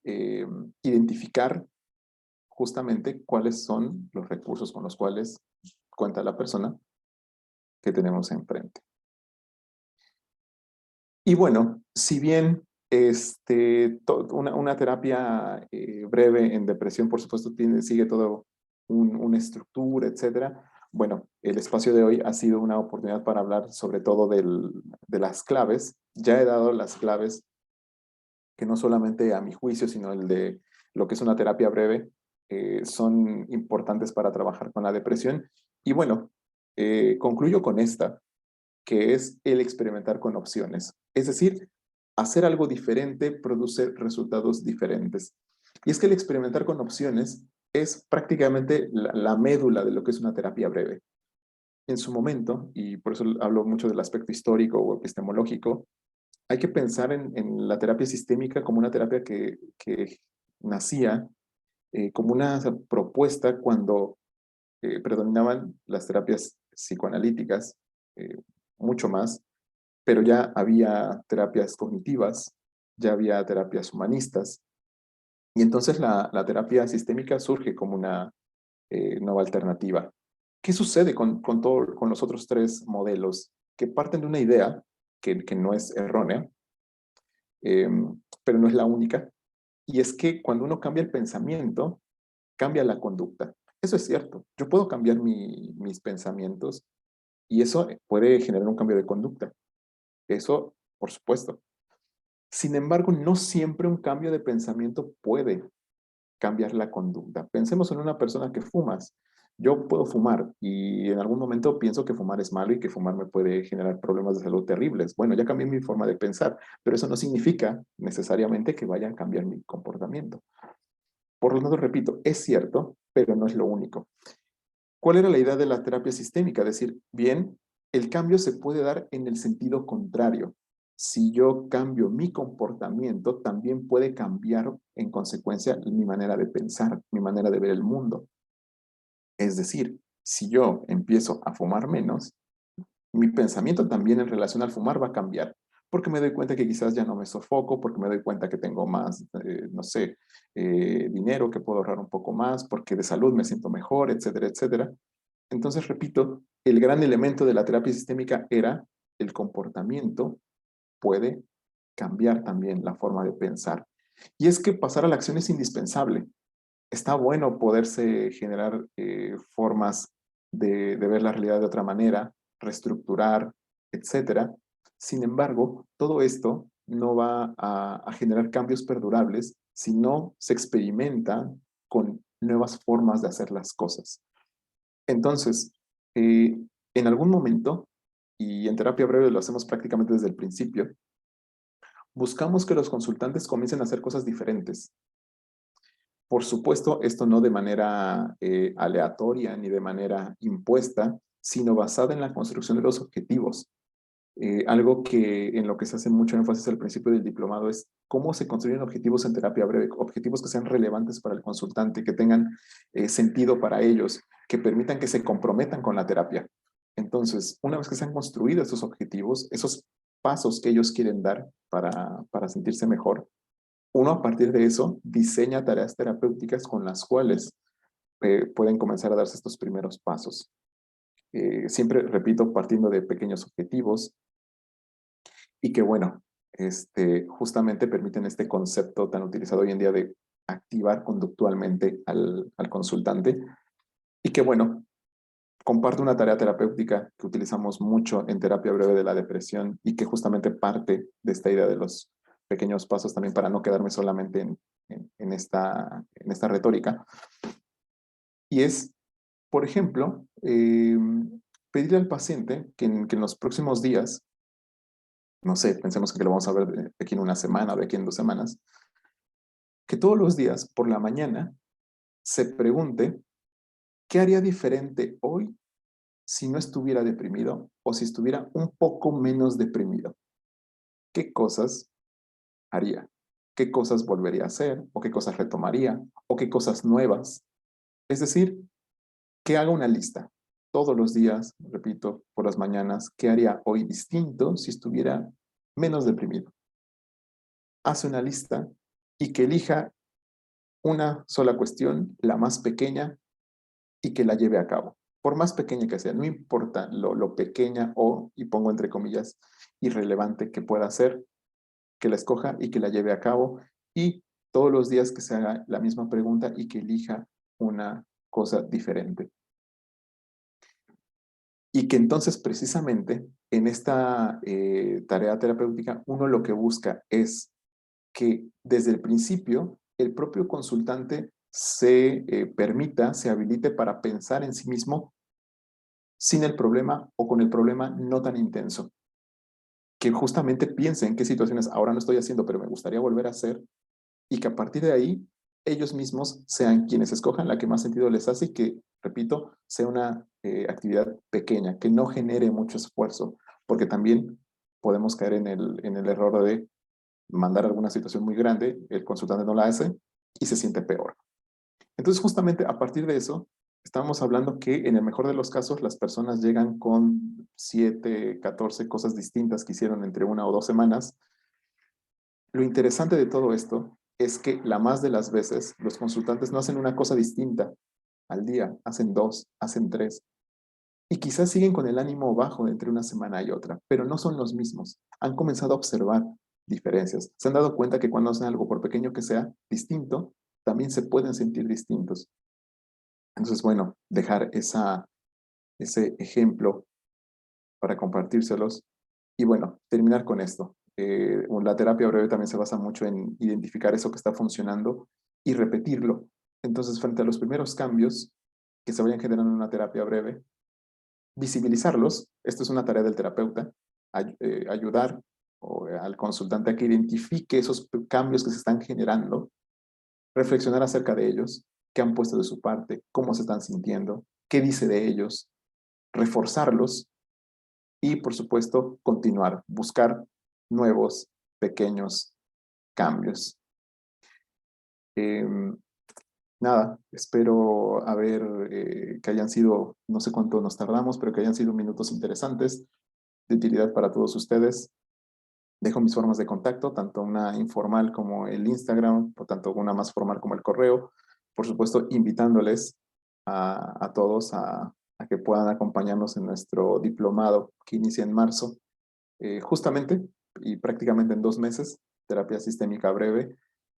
S2: eh, identificar justamente cuáles son los recursos con los cuales cuenta la persona que tenemos enfrente. Y bueno, si bien una terapia breve en depresión, por supuesto, sigue todo una estructura, etcétera. Bueno, el espacio de hoy ha sido una oportunidad para hablar sobre todo de las claves. Ya he dado las claves que no solamente a mi juicio, sino el de lo que es una terapia breve, son importantes para trabajar con la depresión. Y bueno, concluyo con esta, que es el experimentar con opciones. Es decir, hacer algo diferente produce resultados diferentes. Y es que el experimentar con opciones es prácticamente la médula de lo que es una terapia breve. En su momento, y por eso hablo mucho del aspecto histórico o epistemológico, hay que pensar en la terapia sistémica como una terapia que nacía como una propuesta cuando predominaban las terapias psicoanalíticas, eh, mucho más, pero ya había terapias cognitivas, ya había terapias humanistas, y entonces la terapia sistémica surge como una nueva alternativa. ¿Qué sucede con los otros tres modelos? Que parten de una idea que no es errónea, eh, pero no es la única, y es que cuando uno cambia el pensamiento, cambia la conducta. Eso es cierto. Yo puedo cambiar mis pensamientos y eso puede generar un cambio de conducta. Eso, por supuesto. Sin embargo, no siempre un cambio de pensamiento puede cambiar la conducta. Pensemos en una persona que fumas. Yo puedo fumar y en algún momento pienso que fumar es malo y que fumar me puede generar problemas de salud terribles. Bueno, ya cambié mi forma de pensar, pero eso no significa necesariamente que vaya a cambiar mi comportamiento. Por lo tanto, repito, es cierto, pero no es lo único. ¿Cuál era la idea de la terapia sistémica? Decir, bien, el cambio se puede dar en el sentido contrario. Si yo cambio mi comportamiento, también puede cambiar en consecuencia mi manera de pensar, mi manera de ver el mundo. Es decir, Si yo empiezo a fumar menos, mi pensamiento también en relación al fumar va a cambiar, porque me doy cuenta que quizás ya no me sofoco, porque me doy cuenta que tengo más, no sé, dinero, que puedo ahorrar un poco más, porque de salud me siento mejor, etcétera, etcétera. Entonces, repito, el gran elemento de la terapia sistémica era el comportamiento puede cambiar también la forma de pensar. Y es que pasar a la acción es indispensable. Está bueno poderse generar formas de ver la realidad de otra manera, reestructurar, etcétera. Sin embargo, todo esto no va a generar cambios perdurables si no se experimenta con nuevas formas de hacer las cosas. Entonces, en algún momento, y en terapia breve lo hacemos prácticamente desde el principio, buscamos que los consultantes comiencen a hacer cosas diferentes. Por supuesto, esto no de manera aleatoria ni de manera impuesta, sino basada en la construcción de los objetivos. Algo que en lo que se hace mucho énfasis al principio del diplomado es cómo se construyen objetivos en terapia breve, objetivos que sean relevantes para el consultante, que tengan sentido para ellos, que permitan que se comprometan con la terapia. Entonces, una vez que se han construido esos objetivos, esos pasos que ellos quieren dar para sentirse mejor, uno a partir de eso diseña tareas terapéuticas con las cuales pueden comenzar a darse estos primeros pasos. Siempre, repito, partiendo de pequeños objetivos y que, bueno, justamente permiten este concepto tan utilizado hoy en día de activar conductualmente al consultante y que, bueno, comparto una tarea terapéutica que utilizamos mucho en terapia breve de la depresión y que justamente parte de esta idea de los pequeños pasos también para no quedarme solamente en esta retórica. Y es, por ejemplo, pedirle al paciente que en los próximos días, no sé, pensemos que lo vamos a ver de aquí en una semana o de aquí en 2 semanas, que todos los días por la mañana se pregunte qué haría diferente hoy si no estuviera deprimido o si estuviera un poco menos deprimido. ¿Qué cosas haría? ¿Qué cosas volvería a hacer? ¿O qué cosas retomaría? ¿O qué cosas nuevas? Es decir, que haga una lista todos los días, repito, por las mañanas, ¿qué haría hoy distinto si estuviera menos deprimido? Hace una lista y que elija una sola cuestión, la más pequeña, y que la lleve a cabo. Por más pequeña que sea, no importa lo pequeña o, y pongo entre comillas, irrelevante que pueda ser, que la escoja y que la lleve a cabo. Y todos los días que se haga la misma pregunta y que elija una cosa diferente. Y que entonces precisamente en esta tarea terapéutica uno lo que busca es que desde el principio el propio consultante se permita, se habilite para pensar en sí mismo sin el problema o con el problema no tan intenso. Que justamente piense en qué situaciones ahora no estoy haciendo, pero me gustaría volver a hacer y que a partir de ahí ellos mismos sean quienes escojan la que más sentido les hace y que, repito, sea una actividad pequeña, que no genere mucho esfuerzo, porque también podemos caer en el error de mandar alguna situación muy grande, el consultante no la hace y se siente peor. Entonces, justamente a partir de eso, estamos hablando que en el mejor de los casos las personas llegan con 7, 14 cosas distintas que hicieron entre 1 o 2 semanas. Lo interesante de todo esto es que la más de las veces los consultantes no hacen una cosa distinta al día, hacen 2, hacen 3. Y quizás siguen con el ánimo bajo entre una semana y otra, pero no son los mismos. Han comenzado a observar diferencias. Se han dado cuenta que cuando hacen algo, por pequeño que sea, distinto, también se pueden sentir distintos. Entonces, bueno, dejar ese ejemplo para compartírselos. Y bueno, terminar con esto. La terapia breve también se basa mucho en identificar eso que está funcionando y repetirlo. Entonces, frente a los primeros cambios que se vayan generando en una terapia breve, visibilizarlos. Esto es una tarea del terapeuta, ayudar al consultante a que identifique esos cambios que se están generando, reflexionar acerca de ellos, qué han puesto de su parte, cómo se están sintiendo, qué dice de ellos, reforzarlos y, por supuesto, continuar, buscar nuevos pequeños cambios. nada, espero que hayan sido, no sé cuánto nos tardamos, pero que hayan sido minutos interesantes de utilidad para todos ustedes. Dejo mis formas de contacto, tanto una informal como el Instagram, por tanto una más formal como el correo. Por supuesto, invitándoles a todos a que puedan acompañarnos en nuestro diplomado que inicia en marzo, justamente y prácticamente en 2 meses, terapia sistémica breve,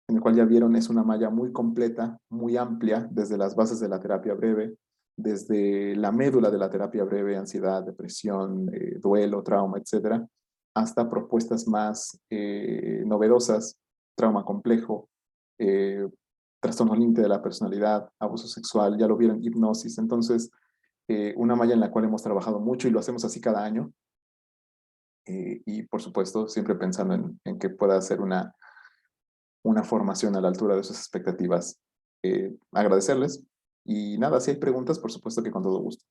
S2: en el cual ya vieron es una malla muy completa, muy amplia, desde las bases de la terapia breve, desde la médula de la terapia breve, ansiedad, depresión, duelo, trauma, etcétera, hasta propuestas más novedosas, trauma complejo, eh, trastorno límite de la personalidad, abuso sexual, ya lo vieron, hipnosis. Entonces, una malla en la cual hemos trabajado mucho y lo hacemos así cada año. Y por supuesto, siempre pensando en que pueda ser una formación a la altura de sus expectativas. Agradecerles. Y nada, si hay preguntas, por supuesto que con todo gusto.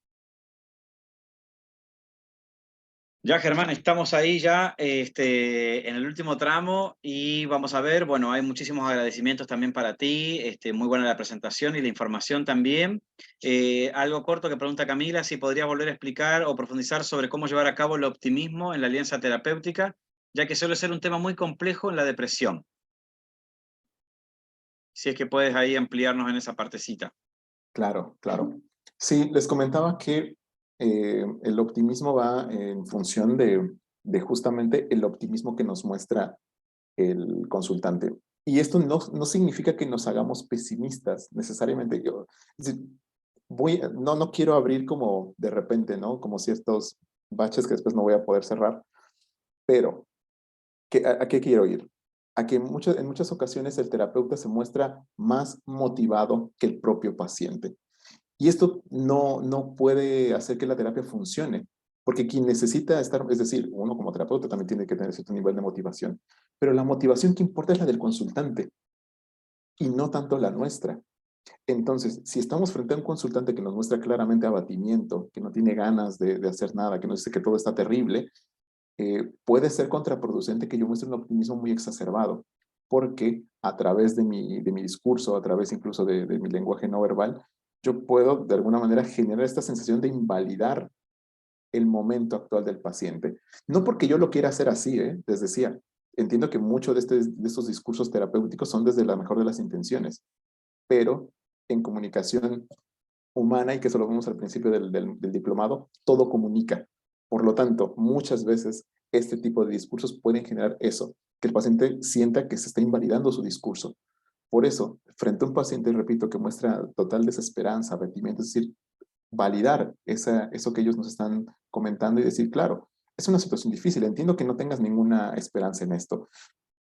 S1: Ya, Germán, estamos ahí ya en el último tramo y vamos a ver, bueno, hay muchísimos agradecimientos también para ti, muy buena la presentación y la información también. Algo corto que pregunta Camila, si podrías volver a explicar o profundizar sobre cómo llevar a cabo el optimismo en la alianza terapéutica, ya que suele ser un tema muy complejo en la depresión. Si es que puedes ahí ampliarnos en esa partecita.
S2: Claro, claro. Sí, les comentaba que el optimismo va en función de justamente el optimismo que nos muestra el consultante. Y esto no significa que nos hagamos pesimistas necesariamente. Yo no quiero abrir como de repente, ¿no? Como ciertos baches que después no voy a poder cerrar, pero ¿a qué quiero ir? A que en muchas ocasiones el terapeuta se muestra más motivado que el propio paciente. Y esto no puede hacer que la terapia funcione, porque quien necesita estar, es decir, uno como terapeuta también tiene que tener cierto nivel de motivación, pero la motivación que importa es la del consultante y no tanto la nuestra. Entonces, si estamos frente a un consultante que nos muestra claramente abatimiento, que no tiene ganas de hacer nada, que nos dice que todo está terrible, puede ser contraproducente que yo muestre un optimismo muy exacerbado, porque a través de mi discurso, a través incluso de mi lenguaje no verbal, yo puedo de alguna manera generar esta sensación de invalidar el momento actual del paciente. No porque yo lo quiera hacer así, les decía, entiendo que muchos de estos discursos terapéuticos son desde la mejor de las intenciones, pero en comunicación humana, y que eso lo vemos al principio del diplomado, todo comunica. Por lo tanto, muchas veces este tipo de discursos pueden generar eso, que el paciente sienta que se está invalidando su discurso. Por eso, frente a un paciente, repito, que muestra total desesperanza, abatimiento, es decir, validar eso que ellos nos están comentando y decir, claro, es una situación difícil, entiendo que no tengas ninguna esperanza en esto.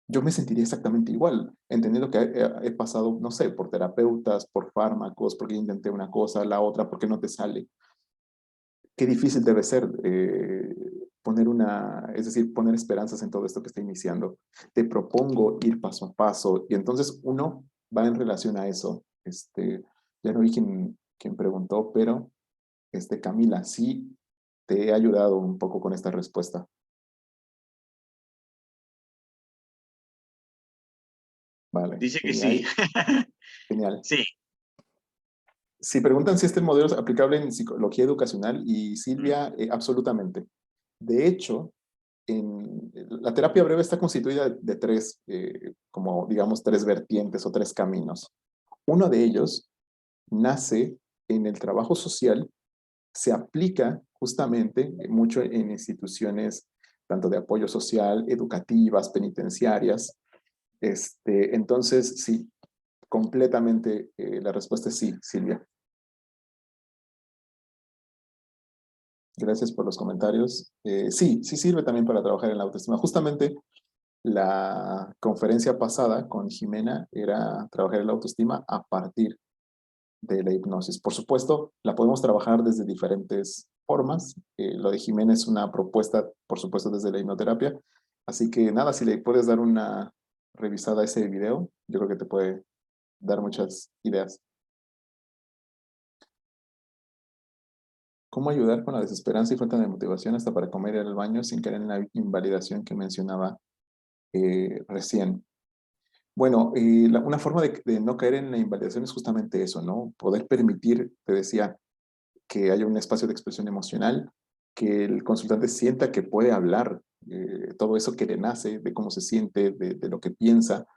S2: Yo me sentiría exactamente igual, entendiendo que he pasado, no sé, por terapeutas, por fármacos, porque intenté una cosa, la otra, porque no te sale. Qué difícil debe ser es decir, poner esperanzas en todo esto que está iniciando. Te propongo ir paso a paso y entonces uno va en relación a eso. Ya no vi quién preguntó, pero Camila, sí te he ayudado un poco con esta respuesta. Vale,
S1: Dice que sí.
S2: genial, genial.
S1: Sí.
S2: Si preguntan si este modelo es aplicable en psicología educacional, y Silvia, absolutamente. De hecho, la terapia breve está constituida de tres, como digamos, tres vertientes o tres caminos. Uno de ellos nace en el trabajo social, se aplica justamente mucho en instituciones tanto de apoyo social, educativas, penitenciarias. Entonces, sí, completamente la respuesta es sí, Silvia. Gracias por los comentarios. Sí sirve también para trabajar en la autoestima. Justamente la conferencia pasada con Jimena era trabajar en la autoestima a partir de la hipnosis. Por supuesto, la podemos trabajar desde diferentes formas. Lo de Jimena es una propuesta, por supuesto, desde la hipnoterapia. Así que nada, si le puedes dar una revisada a ese video, yo creo que te puede dar muchas ideas. ¿Cómo ayudar con la desesperanza y falta de motivación hasta para comer y ir al baño sin caer en la invalidación que mencionaba recién? Bueno, una forma de no caer en la invalidación es justamente eso, ¿no? Poder permitir, te decía, que haya un espacio de expresión emocional, que el consultante sienta que puede hablar todo eso que le nace, de cómo se siente, de lo que piensa.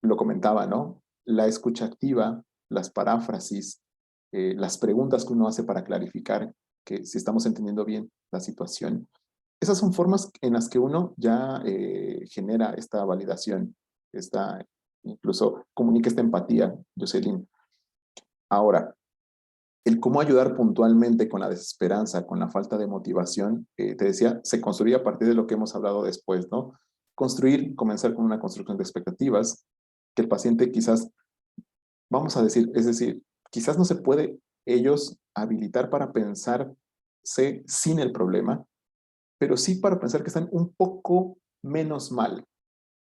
S2: Lo comentaba, ¿no? La escucha activa, las paráfrasis, las preguntas que uno hace para clarificar que si estamos entendiendo bien la situación. Esas son formas en las que uno ya genera esta validación, esta, incluso comunica esta empatía, Jocelyn. Ahora, el cómo ayudar puntualmente con la desesperanza, con la falta de motivación, te decía, se construye a partir de lo que hemos hablado después, ¿no? Construir, comenzar con una construcción de expectativas, que el paciente quizás, vamos a decir, es decir, quizás no se puede ellos habilitar para pensarse sin el problema, pero sí para pensar que están un poco menos mal,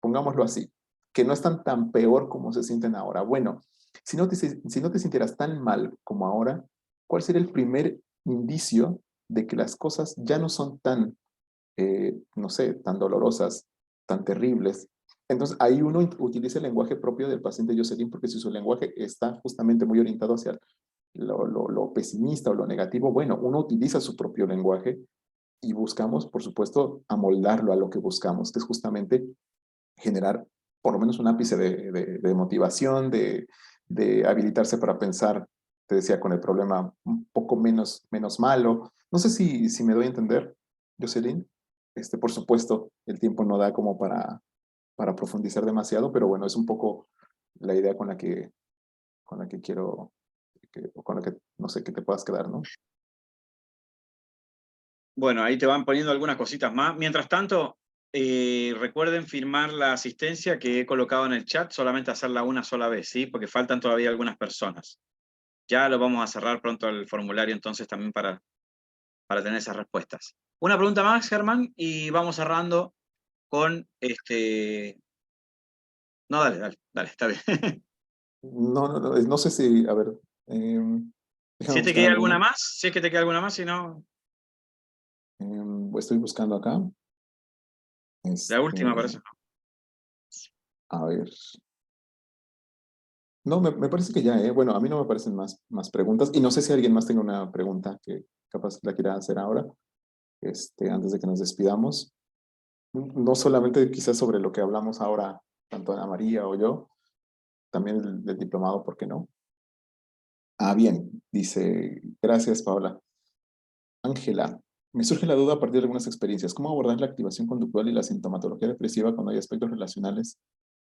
S2: pongámoslo así, que no están tan peor como se sienten ahora. Bueno, si no te sintieras tan mal como ahora, ¿cuál sería el primer indicio de que las cosas ya no son tan, no sé, tan dolorosas, tan terribles? Entonces, ahí uno utiliza el lenguaje propio del paciente Jocelyn, porque si su lenguaje está justamente muy orientado hacia lo pesimista o lo negativo, bueno, uno utiliza su propio lenguaje y buscamos, por supuesto, amoldarlo a lo que buscamos, que es justamente generar por lo menos un ápice de motivación, de habilitarse para pensar, te decía, con el problema un poco menos malo. No sé si me doy a entender, Jocelyn. Por supuesto, el tiempo no da como para profundizar demasiado, pero bueno, es un poco la idea con la que quiero, con la que no sé, que te puedas quedar, ¿no?
S1: Bueno, ahí te van poniendo algunas cositas más. Mientras tanto, recuerden firmar la asistencia que he colocado en el chat, solamente hacerla una sola vez, ¿sí? Porque faltan todavía algunas personas. Ya lo vamos a cerrar pronto el formulario entonces también para tener esas respuestas. Una pregunta más, Germán, y vamos cerrando con este... No, dale, está bien.
S2: No sé si, a ver, déjame
S1: Si te
S2: buscar
S1: queda alguna
S2: alguna.
S1: más, si es que te queda alguna más, si no,
S2: Estoy buscando acá.
S1: la última
S2: Este,
S1: para eso.
S2: a ver. No, me parece que ya, ¿eh? Bueno, a mí no me parecen más preguntas. Y no sé si alguien más tenga una pregunta que capaz la quiera hacer ahora, antes de que nos despidamos. No solamente quizás sobre lo que hablamos ahora, tanto Ana María o yo, también del diplomado, ¿por qué no? Ah, bien, dice, gracias, Paola. Ángela, me surge la duda a partir de algunas experiencias. ¿Cómo abordar la activación conductual y la sintomatología depresiva cuando hay aspectos relacionales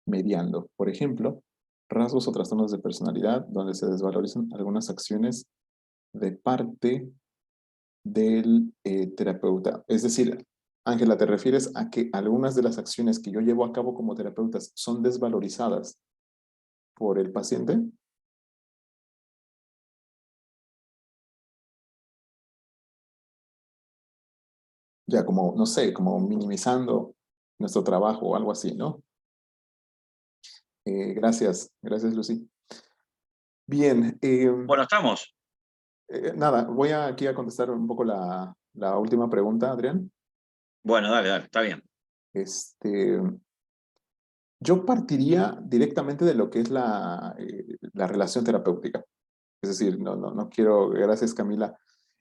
S2: mediando? Por ejemplo, rasgos o trastornos de personalidad donde se desvalorizan algunas acciones de parte del terapeuta. Es decir, Ángela, ¿te refieres a que algunas de las acciones que yo llevo a cabo como terapeutas son desvalorizadas por el paciente? Ya como, no sé, como minimizando nuestro trabajo o algo así, ¿no? Gracias, Lucy. Bien,
S1: Bueno, estamos.
S2: nada, voy aquí a contestar un poco la última pregunta, Adrián.
S1: Bueno, dale, está bien.
S2: Este, yo partiría directamente de lo que es la relación terapéutica. Es decir, no quiero, gracias Camila,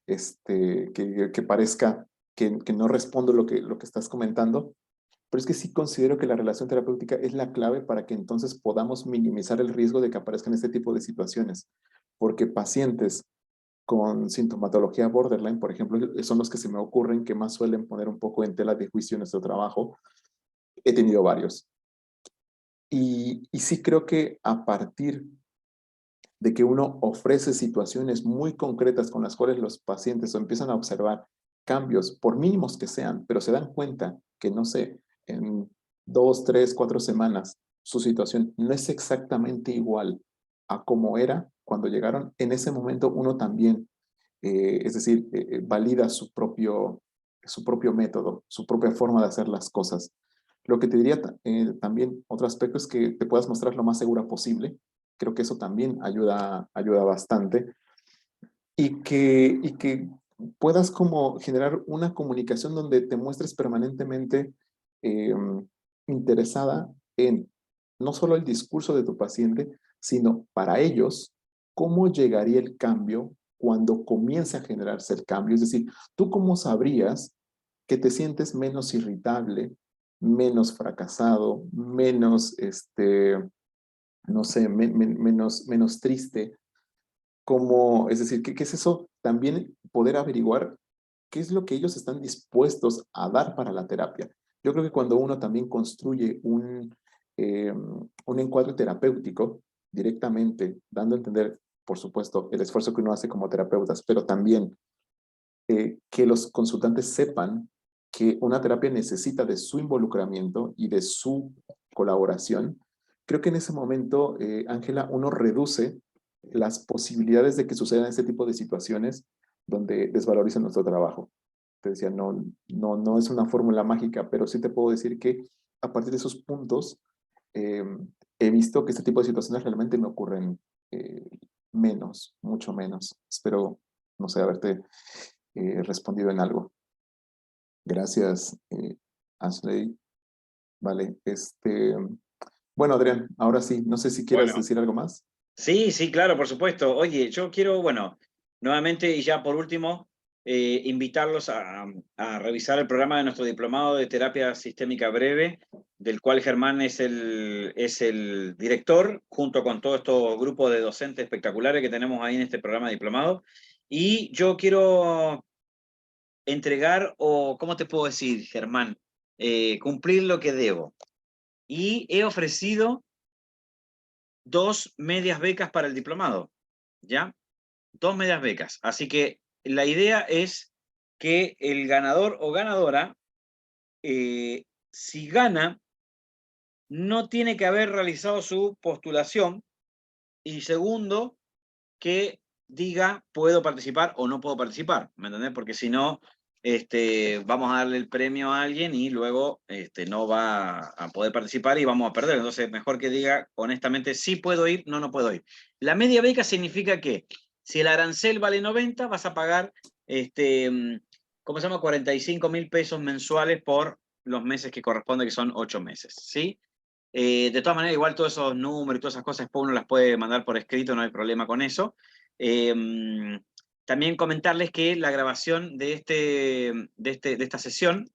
S2: que parezca que no respondo lo que estás comentando, pero es que sí considero que la relación terapéutica es la clave para que entonces podamos minimizar el riesgo de que aparezcan este tipo de situaciones. Porque pacientes con sintomatología borderline, por ejemplo, son los que se me ocurren que más suelen poner un poco en tela de juicio nuestro trabajo. He tenido varios. Y sí creo que a partir de que uno ofrece situaciones muy concretas con las cuales los pacientes empiezan a observar cambios, por mínimos que sean, pero se dan cuenta que, no sé, en 2, 3, 4 semanas su situación no es exactamente igual a como era cuando llegaron, en ese momento uno también, es decir, valida su propio método, su propia forma de hacer las cosas. Lo que te diría también, otro aspecto es que te puedas mostrar lo más segura posible. Creo que eso también ayuda bastante. Y que puedas como generar una comunicación donde te muestres permanentemente eh, interesada en no solo el discurso de tu paciente, sino para ellos, cómo llegaría el cambio cuando comience a generarse el cambio. Es decir, ¿tú cómo sabrías que te sientes menos irritable, menos fracasado, menos, no sé, menos triste? Como, es decir, ¿qué es eso? También poder averiguar qué es lo que ellos están dispuestos a dar para la terapia. Yo creo que cuando uno también construye un encuadre terapéutico directamente, dando a entender, por supuesto, el esfuerzo que uno hace como terapeutas, pero también que los consultantes sepan que una terapia necesita de su involucramiento y de su colaboración, creo que en ese momento, Ángela, uno reduce las posibilidades de que sucedan este tipo de situaciones donde desvalorizan nuestro trabajo. Te decía, no es una fórmula mágica, pero sí te puedo decir que a partir de esos puntos eh, he visto que este tipo de situaciones realmente me ocurren eh, menos, mucho menos. Espero, no sé, haberte respondido en algo. Gracias, Ashley. Vale, bueno, Adrián, ahora sí, no sé si quieras
S1: Bueno.
S2: decir algo más.
S1: Sí, sí, claro, por supuesto. Oye, yo quiero, bueno, nuevamente y ya por último, invitarlos a revisar el programa de nuestro diplomado de terapia sistémica breve, del cual Germán es el director, junto con todo este grupo de docentes espectaculares que tenemos ahí en este programa de diplomado. Y yo quiero entregar, o ¿cómo te puedo decir, Germán? Cumplir lo que debo. Y he ofrecido 2 medias becas para el diplomado, ¿ya? 2 medias becas. Así que la idea es que el ganador o ganadora, si gana, no tiene que haber realizado su postulación. Y segundo, que diga puedo participar o no puedo participar, ¿me entendés? Porque si no, vamos a darle el premio a alguien y luego no va a poder participar y vamos a perder. Entonces, mejor que diga honestamente, sí puedo ir, no puedo ir. La media beca significa que si el arancel vale 90, vas a pagar, ¿cómo se llama? 45.000 pesos mensuales por los meses que corresponde, que son 8 meses, ¿sí? De todas maneras, igual todos esos números y todas esas cosas, después uno las puede mandar por escrito, no hay problema con eso. También comentarles que la grabación de esta sesión